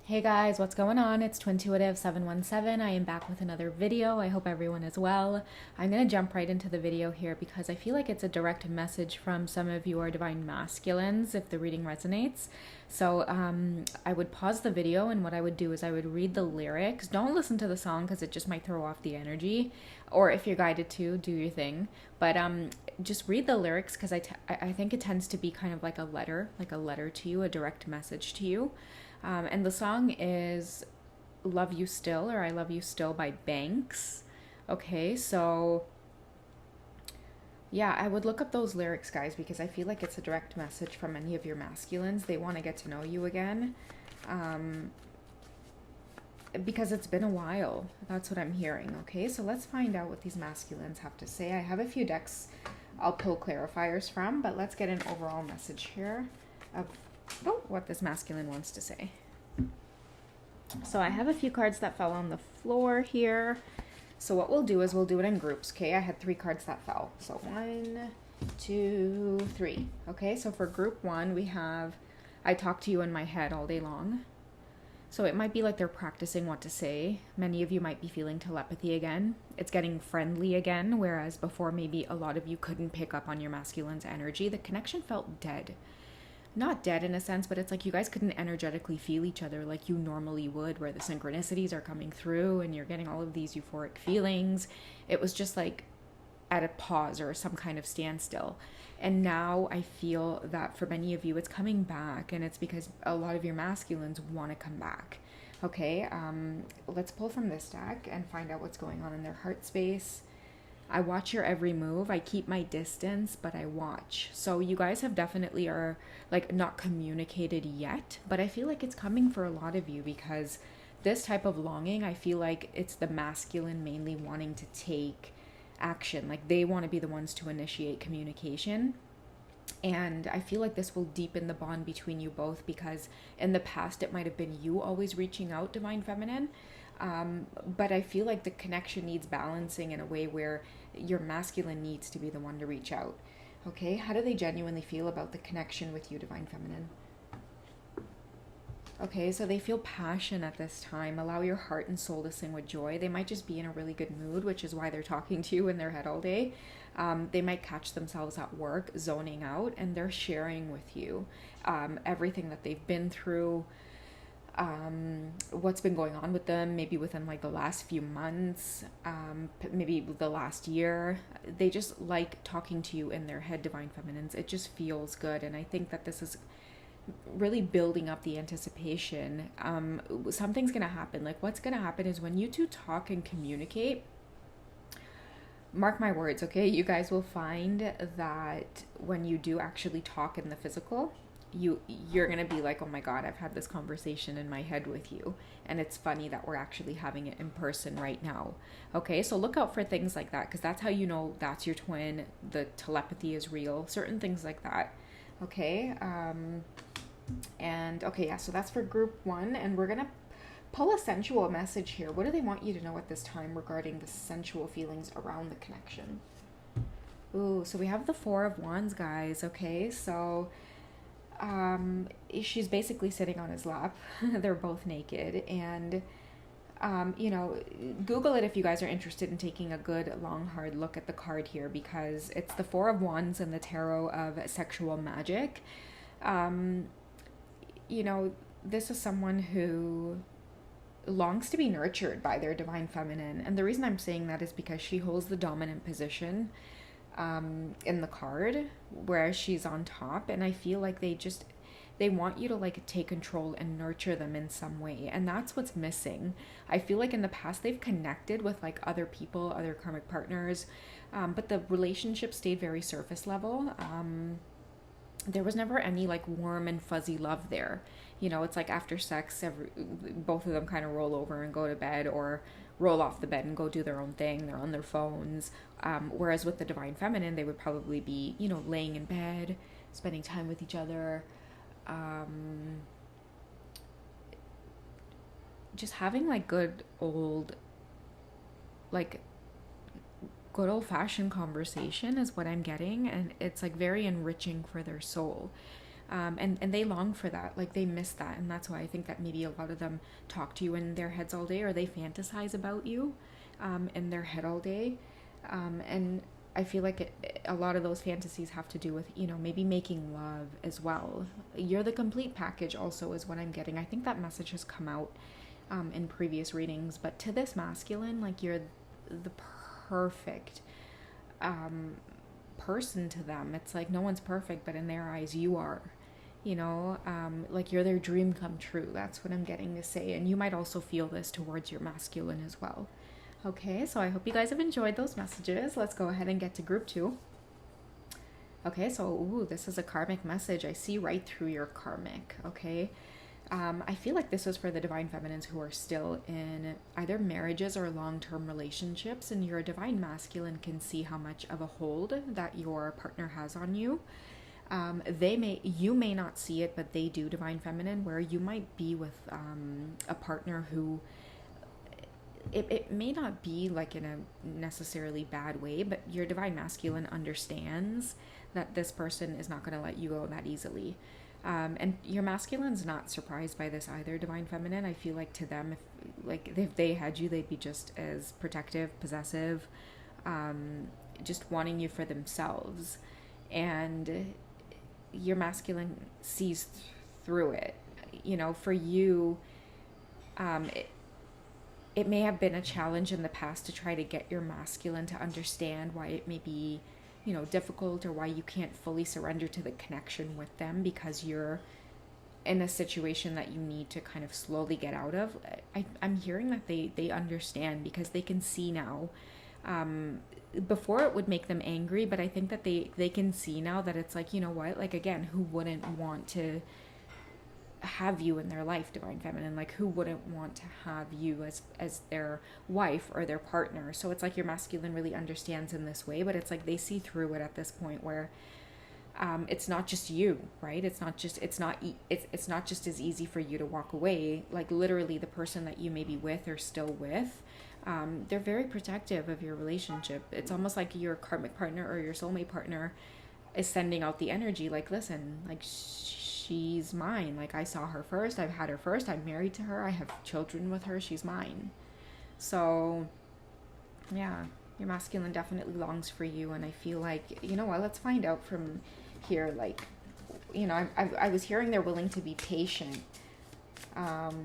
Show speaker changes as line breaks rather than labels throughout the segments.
Hey guys, what's going on? It's Twintuitive717. I am back with another video. I hope everyone is well. I'm going to jump right into the video here because I feel like it's a direct message from some of your divine masculines if the reading resonates. So I would pause the video, and what I would do is I would read the lyrics. Don't listen to the song because it just might throw off the energy. Or if you're guided to, do your thing. But just read the lyrics because I think it tends to be kind of like a letter to you, a direct message to you. And the song is Love You Still or I Love You Still by Banks. Okay, so yeah, I would look up those lyrics, guys, because I feel like it's a direct message from any of your masculines. They want to get to know you again. Because it's been a while. That's what I'm hearing. Okay, so let's find out what these masculines have to say. I have a few decks I'll pull clarifiers from, but let's get an overall message here of what this masculine wants to say. So I have a few cards that fell on the floor here. So what we'll do is we'll do it in groups, okay? I had 3 cards that fell. So 1, 2, 3. Okay, so for group 1, we have I talk to you in my head all day long. So it might be like they're practicing what to say. Many of you might be feeling telepathy again. It's getting friendly again, whereas before maybe a lot of you couldn't pick up on your masculine's energy. The connection felt dead. Not dead in a sense, but it's like you guys couldn't energetically feel each other like you normally would, where the synchronicities are coming through and you're getting all of these euphoric feelings. It was just like at a pause or some kind of standstill. And now I feel that for many of you, it's coming back, and it's because a lot of your masculines want to come back. Okay, let's pull from this deck and find out what's going on in their heart space. I watch your every move. I keep my distance, but I watch. So you guys have definitely are like not communicated yet, but I feel like it's coming for a lot of you because this type of longing, I feel like it's the masculine mainly wanting to take action. Like they want to be the ones to initiate communication. And I feel like this will deepen the bond between you both because in the past it might have been you always reaching out, Divine Feminine. But I feel like the connection needs balancing in a way where your masculine needs to be the one to reach out. Okay, how do they genuinely feel about the connection with you, Divine Feminine? Okay, so they feel passion at this time. Allow your heart and soul to sing with joy. They might just be in a really good mood, which is why they're talking to you in their head all day. They might catch themselves at work zoning out, and they're sharing with you everything that they've been through, what's been going on with them, maybe within like the last few months, maybe the last year. They just like talking to you in their head, Divine Feminines. It just feels good, and I think that this is really building up the anticipation. Something's gonna happen. Like what's gonna happen is when you two talk and communicate, mark my words, okay, you guys will find that when you do actually talk in the physical, you're gonna be like, oh my god, I've had this conversation in my head with you, and it's funny that we're actually having it in person right now. Okay, so look out for things like that because that's how you know that's your twin. The telepathy is real, certain things like that. Okay, and okay, yeah, so that's for group 1, and we're gonna pull a sensual message here. What do they want you to know at this time regarding the sensual feelings around the connection? Ooh, so we have the 4 of Wands, guys. Okay, so she's basically sitting on his lap. They're both naked, and Google it if you guys are interested in taking a good long hard look at the card here, because it's the 4 of Wands and the tarot of sexual magic. This is someone who longs to be nurtured by their Divine Feminine, and the reason I'm saying that is because she holds the dominant position in the card, whereas she's on top, and I feel like they want you to like take control and nurture them in some way, and that's what's missing. I feel like in the past they've connected with like other people, other karmic partners, but the relationship stayed very surface level. There was never any like warm and fuzzy love there. It's like after sex, both of them kind of roll over and go to bed, or roll off the bed and go do their own thing. They're on their phones. Whereas with the Divine Feminine, they would probably be, laying in bed, spending time with each other, just having like good old fashioned conversation is what I'm getting, and it's like very enriching for their soul. And they long for that, like they miss that. And that's why I think that maybe a lot of them talk to you in their heads all day, or they fantasize about you in their head all day. And I feel like a lot of those fantasies have to do with, you know, maybe making love as well. You're the complete package also is what I'm getting. I think that message has come out in previous readings, but to this masculine, like you're the perfect person to them. It's like no one's perfect, but in their eyes you are, you know, like you're their dream come true. That's what I'm getting to say. And you might also feel this towards your masculine as well. Okay, so I hope you guys have enjoyed those messages. Let's go ahead and get to group 2. Okay, so ooh, this is a karmic message. I see right through your karmic. Okay, I feel like this was for the divine feminines who are still in either marriages or long-term relationships, and your divine masculine can see how much of a hold that your partner has on you. You may not see it, but they do, divine feminine, where you might be with a partner who it may not be like in a necessarily bad way, but your divine masculine understands that this person is not going to let you go that easily. And your masculine's not surprised by this either, divine feminine. I feel like to them, if they had you, they'd be just as protective, possessive, just wanting you for themselves. And your masculine sees through it. You know, for you, it may have been a challenge in the past to try to get your masculine to understand why it may be, you know, difficult, or why you can't fully surrender to the connection with them because you're in a situation that you need to kind of slowly get out of. I'm hearing that they understand because they can see now. Before it would make them angry, but I think that they can see now that it's like, you know what, like again, who wouldn't want to have you in their life, divine feminine? Like who wouldn't want to have you as their wife or their partner? So it's like your masculine really understands in this way, but it's like they see through it at this point where it's not just you, right? It's not just as easy for you to walk away. Like literally the person that you may be with or still with, they're very protective of your relationship. It's almost like your karmic partner or your soulmate partner is sending out the energy like, listen, like she's mine. Like I saw her first, I've had her first, I'm married to her, I have children with her, she's mine. So yeah, your masculine definitely longs for you. And I feel like, you know what, let's find out from here, like, you know, I was hearing they're willing to be patient.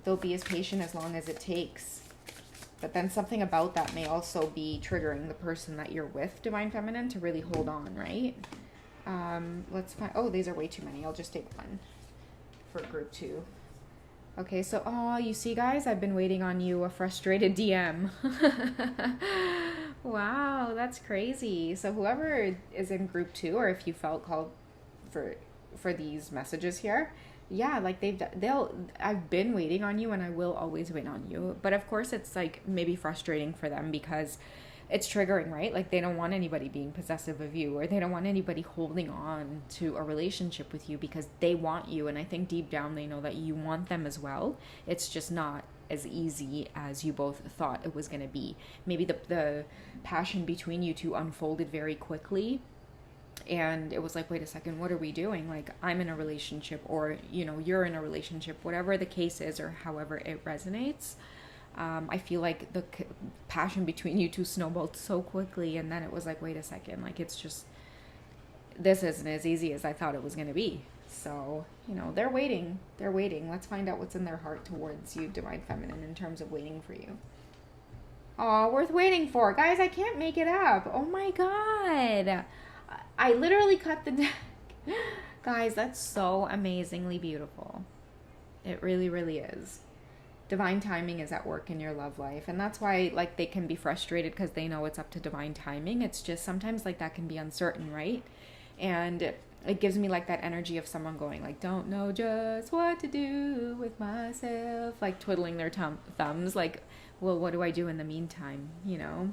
They'll be as patient as long as it takes. But then something about that may also be triggering the person that you're with, divine feminine, to really hold on, right? Let's find, oh, these are way too many. I'll just take one for group 2. Okay, so, oh, you see, guys, I've been waiting on you, a frustrated DM. Wow, that's crazy. So whoever is in group 2, or if you felt called for these messages here, yeah, like I've been waiting on you, and I will always wait on you. But of course it's like maybe frustrating for them because it's triggering, right? Like they don't want anybody being possessive of you, or they don't want anybody holding on to a relationship with you because they want you. And I think deep down they know that you want them as well. It's just not as easy as you both thought it was going to be. Maybe the passion between you two unfolded very quickly, and it was like, wait a second, what are we doing? Like I'm in a relationship, or, you know, you're in a relationship, whatever the case is, or however it resonates. I feel like the passion between you two snowballed so quickly, and then it was like, wait a second, like it's just, this isn't as easy as I thought it was going to be. So, you know, they're waiting. Let's find out what's in their heart towards you, divine feminine, in terms of waiting for you. Oh, worth waiting for. Guys, I can't make it up. Oh my God. I literally cut the deck. Guys, that's so amazingly beautiful. It really, really is. Divine timing is at work in your love life, and that's why, like, they can be frustrated because they know it's up to divine timing. It's just sometimes like that can be uncertain, right? And it gives me like that energy of someone going like, don't know just what to do with myself, like twiddling their thumbs, like, well, what do I do in the meantime, you know?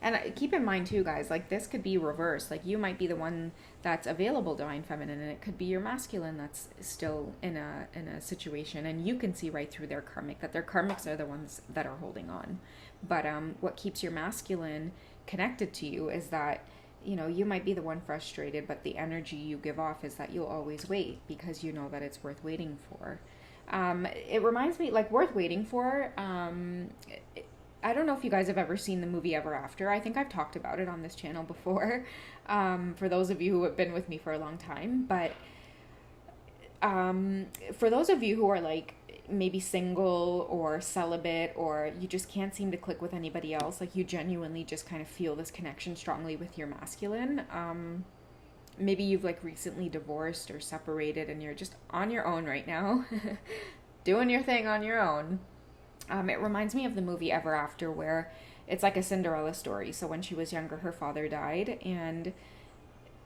And keep in mind too, guys, like this could be reversed. Like you might be the one that's available, divine feminine, and it could be your masculine that's still in a situation, and you can see right through their karmic, that their karmics are the ones that are holding on. But what keeps your masculine connected to you is that you know, you might be the one frustrated, but the energy you give off is that you'll always wait because you know that it's worth waiting for. It reminds me, like, worth waiting for. I don't know if you guys have ever seen the movie Ever After. I think I've talked about it on this channel before, for those of you who have been with me for a long time. But for those of you who are like maybe single or celibate, or you just can't seem to click with anybody else, like you genuinely just kind of feel this connection strongly with your masculine. Maybe you've like recently divorced or separated and you're just on your own right now, doing your thing on your own. It reminds me of the movie Ever After, where it's like a Cinderella story. So when she was younger, her father died, and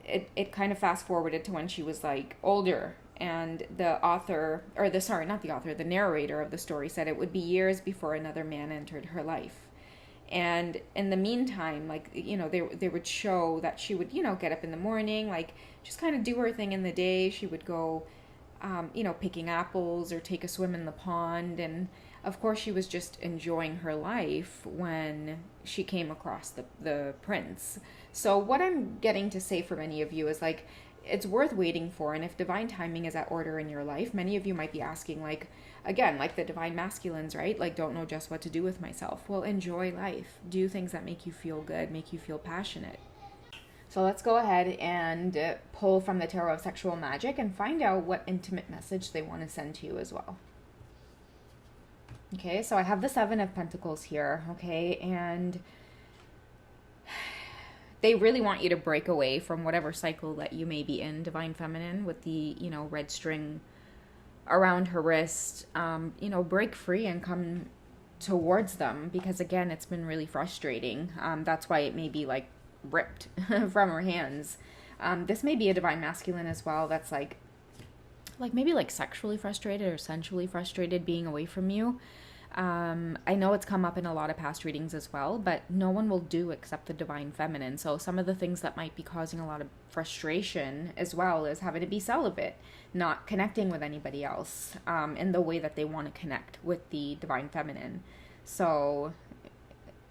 it kind of fast forwarded to when she was like older. And the author, or the, sorry, not the author, the narrator of the story said it would be years before another man entered her life. And in the meantime, like, you know, they would show that she would, you know, get up in the morning, like, just kind of do her thing in the day. She would go, you know, picking apples or take a swim in the pond. And of course, she was just enjoying her life when she came across the prince. So what I'm getting to say for many of you is, like, it's worth waiting for. And if divine timing is at order in your life, many of you might be asking, like, again, like the divine masculines, right? Like, don't know just what to do with myself. Well, enjoy life. Do things that make you feel good, make you feel passionate. So let's go ahead and pull from the Tarot of Sexual Magic and find out what intimate message they want to send to you as well. Okay, so I have the Seven of Pentacles here, okay, and they really want you to break away from whatever cycle that you may be in, Divine Feminine, with the, you know, red string around her wrist. You know, break free and come towards them, because again, it's been really frustrating. That's why it may be like ripped from her hands. This may be a divine masculine as well that's like maybe like sexually frustrated or sensually frustrated being away from you. I know it's come up in a lot of past readings as well, but no one will do except the divine feminine. So some of the things that might be causing a lot of frustration as well is having to be celibate, not connecting with anybody else in the way that they want to connect with the divine feminine. So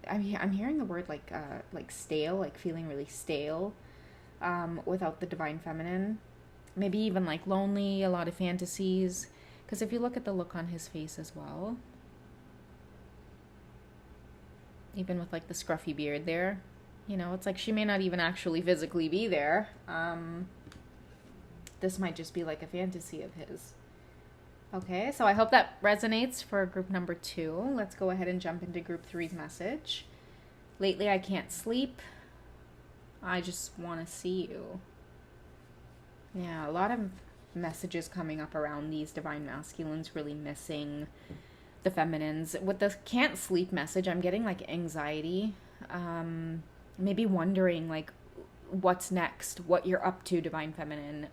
I'm hearing the word like stale, like feeling really stale without the divine feminine. Maybe even like lonely, a lot of fantasies. Because if you look at the look on his face as well, even with like the scruffy beard there, you know, it's like she may not even actually physically be there. This might just be like a fantasy of his. Okay, so I hope that resonates for group number 2. Let's go ahead and jump into group 3's message. Lately, I can't sleep. I just want to see you. Yeah, a lot of messages coming up around these divine masculines really missing the feminines. With the can't sleep message, I'm getting like anxiety, maybe wondering like what's next, what you're up to, divine feminine,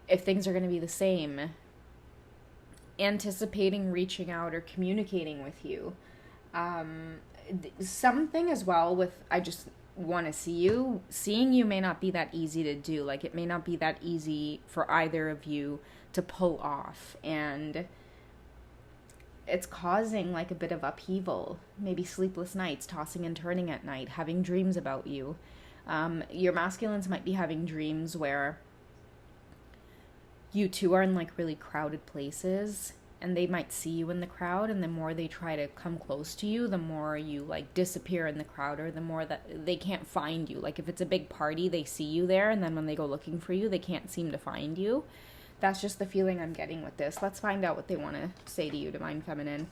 if things are going to be the same, anticipating reaching out or communicating with you. Something as well with I just want to see you. Seeing you may not be that easy to do. Like, it may not be that easy for either of you to pull off, and it's causing like a bit of upheaval, maybe sleepless nights, tossing and turning at night, having dreams about you. Your masculines might be having dreams where you two are in like really crowded places, and they might see you in the crowd, and the more they try to come close to you, the more you like disappear in the crowd, or the more that they can't find you. Like, if it's a big party, they see you there, and then when they go looking for you, they can't seem to find you. That's just the feeling I'm getting with this. Let's find out what they want to say to you, divine feminine,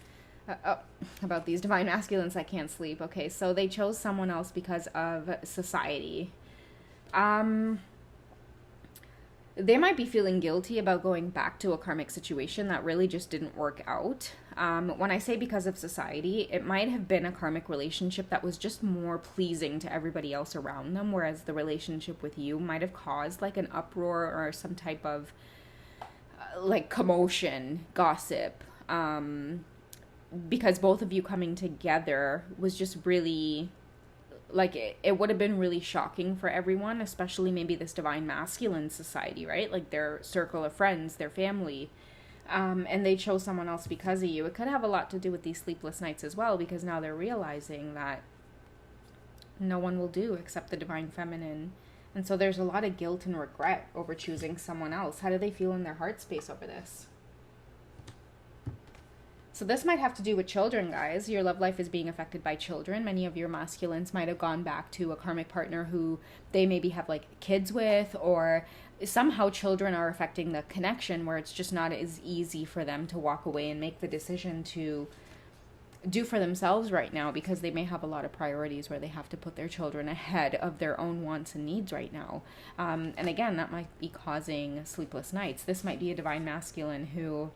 about these divine masculines that can't sleep. Okay, so they chose someone else because of society. They might be feeling guilty about going back to a karmic situation that really just didn't work out. When I say because of society, it might have been a karmic relationship that was just more pleasing to everybody else around them, whereas the relationship with you might have caused like an uproar or some type of like commotion, gossip, because both of you coming together was just really, like, it would have been really shocking for everyone, especially maybe this divine masculine society, right? Like their circle of friends, their family, and they chose someone else because of you. It could have a lot to do with these sleepless nights as well, because now they're realizing that No one will do except the divine feminine. And so there's a lot of guilt and regret over choosing someone else. How do they feel in their heart space over this? So this might have to do with children, guys. Your love life is being affected by children. Many of your masculines might have gone back to a karmic partner who they maybe have like kids with, or somehow children are affecting the connection where it's just not as easy for them to walk away and make the decision to do for themselves right now, because they may have a lot of priorities where they have to put their children ahead of their own wants and needs right now. And again, that might be causing sleepless nights. This might be a divine masculine who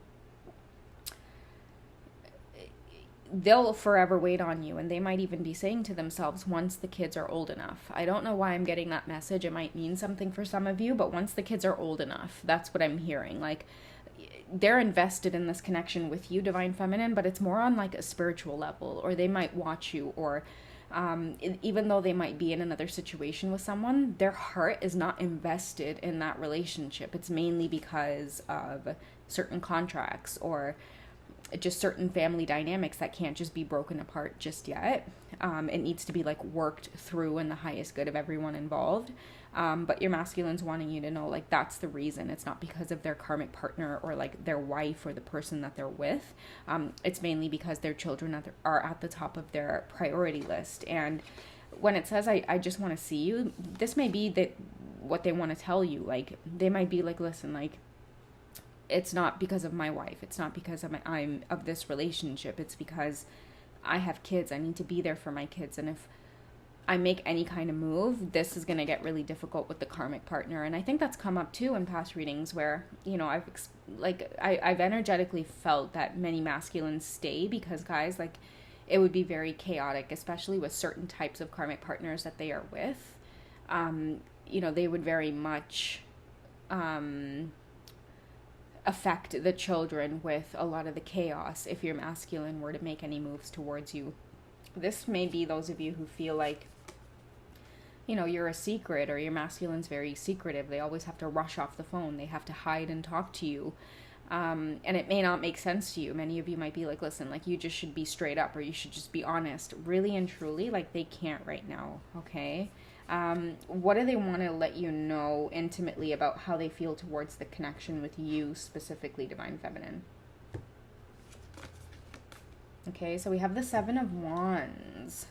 they'll forever wait on you, and they might even be saying to themselves, once the kids are old enough. I don't know why I'm getting that message. It might mean something for some of you, but once the kids are old enough, that's what I'm hearing. Like, they're invested in this connection with you, divine feminine, but it's more on like a spiritual level, or they might watch you, or even though they might be in another situation with someone, their heart is not invested in that relationship. It's mainly because of certain contracts or just certain family dynamics that can't just be broken apart just yet. It needs to be like worked through in the highest good of everyone involved. But your masculine's wanting you to know, like, that's the reason. It's not because of their karmic partner or like their wife or the person that they're with. It's mainly because their children are at the top of their priority list. And when it says, I just want to see you, this may be that what they want to tell you. Like, they might be like, listen, like, it's not because of my wife. It's not because I'm of this relationship. It's because I have kids. I need to be there for my kids. And if I make any kind of move, this is going to get really difficult with the karmic partner. And I think that's come up too in past readings where, you know, I've energetically felt that many masculines stay because, guys, like, it would be very chaotic, especially with certain types of karmic partners that they are with. You know, they would very much affect the children with a lot of the chaos if your masculine were to make any moves towards you. This may be those of you who feel like, you know, you're a secret, or your masculine's very secretive. They always have to rush off the phone. They have to hide and talk to you. And it may not make sense to you. Many of you might be like, listen, like, you just should be straight up, or you should just be honest. Really and truly, like, they can't right now, okay? What do they want to let you know intimately about how they feel towards the connection with you, specifically, divine feminine? Okay, so we have the Seven of Wands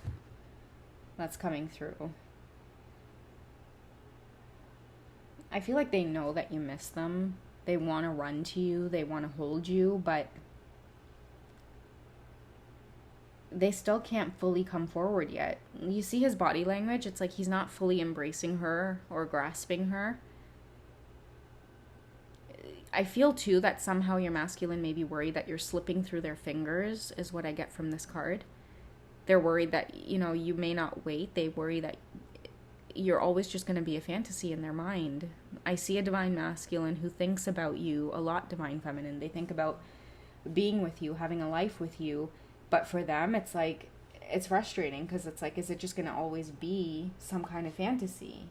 that's coming through. I feel like they know that you miss them. They want to run to you. They want to hold you, but they still can't fully come forward yet. You see his body language? It's like he's not fully embracing her or grasping her. I feel too that somehow your masculine may be worried that you're slipping through their fingers, is what I get from this card. They're worried that, you know, you may not wait. They worry that you're always just going to be a fantasy in their mind. I see a divine masculine who thinks about you a lot, divine feminine. They think about being with you, having a life with you. But for them, it's like, it's frustrating because it's like, is it just going to always be some kind of fantasy?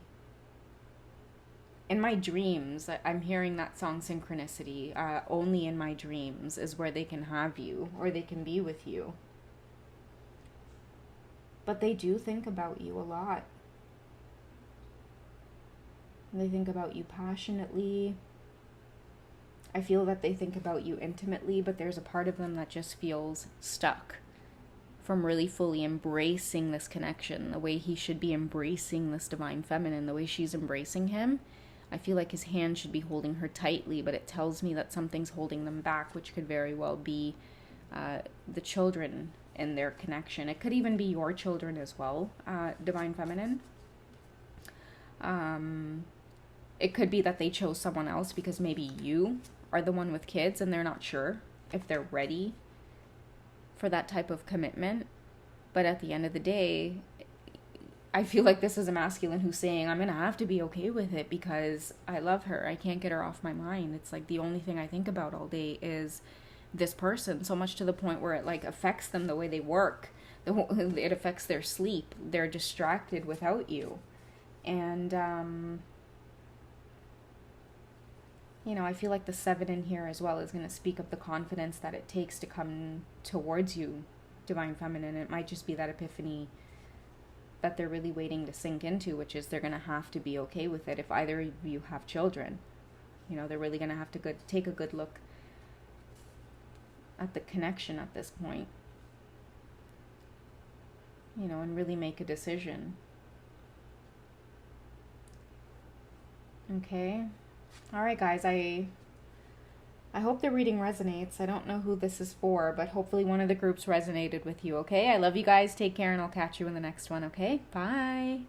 In my dreams, I'm hearing that song Synchronicity. Only in my dreams is where they can have you, or they can be with you. But they do think about you a lot. They think about you passionately. I feel that they think about you intimately, but there's a part of them that just feels stuck from really fully embracing this connection, the way he should be embracing this divine feminine, the way she's embracing him. I feel like his hand should be holding her tightly, but it tells me that something's holding them back, which could very well be the children in their connection. It could even be your children as well, divine feminine. It could be that they chose someone else because maybe you are the one with kids and they're not sure if they're ready for that type of commitment. But at the end of the day, I feel like this is a masculine who's saying, I'm going to have to be okay with it because I love her. I can't get her off my mind. It's like the only thing I think about all day is this person, so much to the point where it like affects them the way they work. It affects their sleep. They're distracted without you. And, you know, I feel like the 7 in here as well is going to speak of the confidence that it takes to come towards you, divine feminine. It might just be that epiphany that they're really waiting to sink into, which is they're going to have to be okay with it if either of you have children. You know, they're really going to have to take a good look at the connection at this point. You know, and really make a decision. Okay. All right, guys, I hope the reading resonates. I don't know who this is for, but hopefully one of the groups resonated with you, okay? I love you guys. Take care, and I'll catch you in the next one, okay? Bye.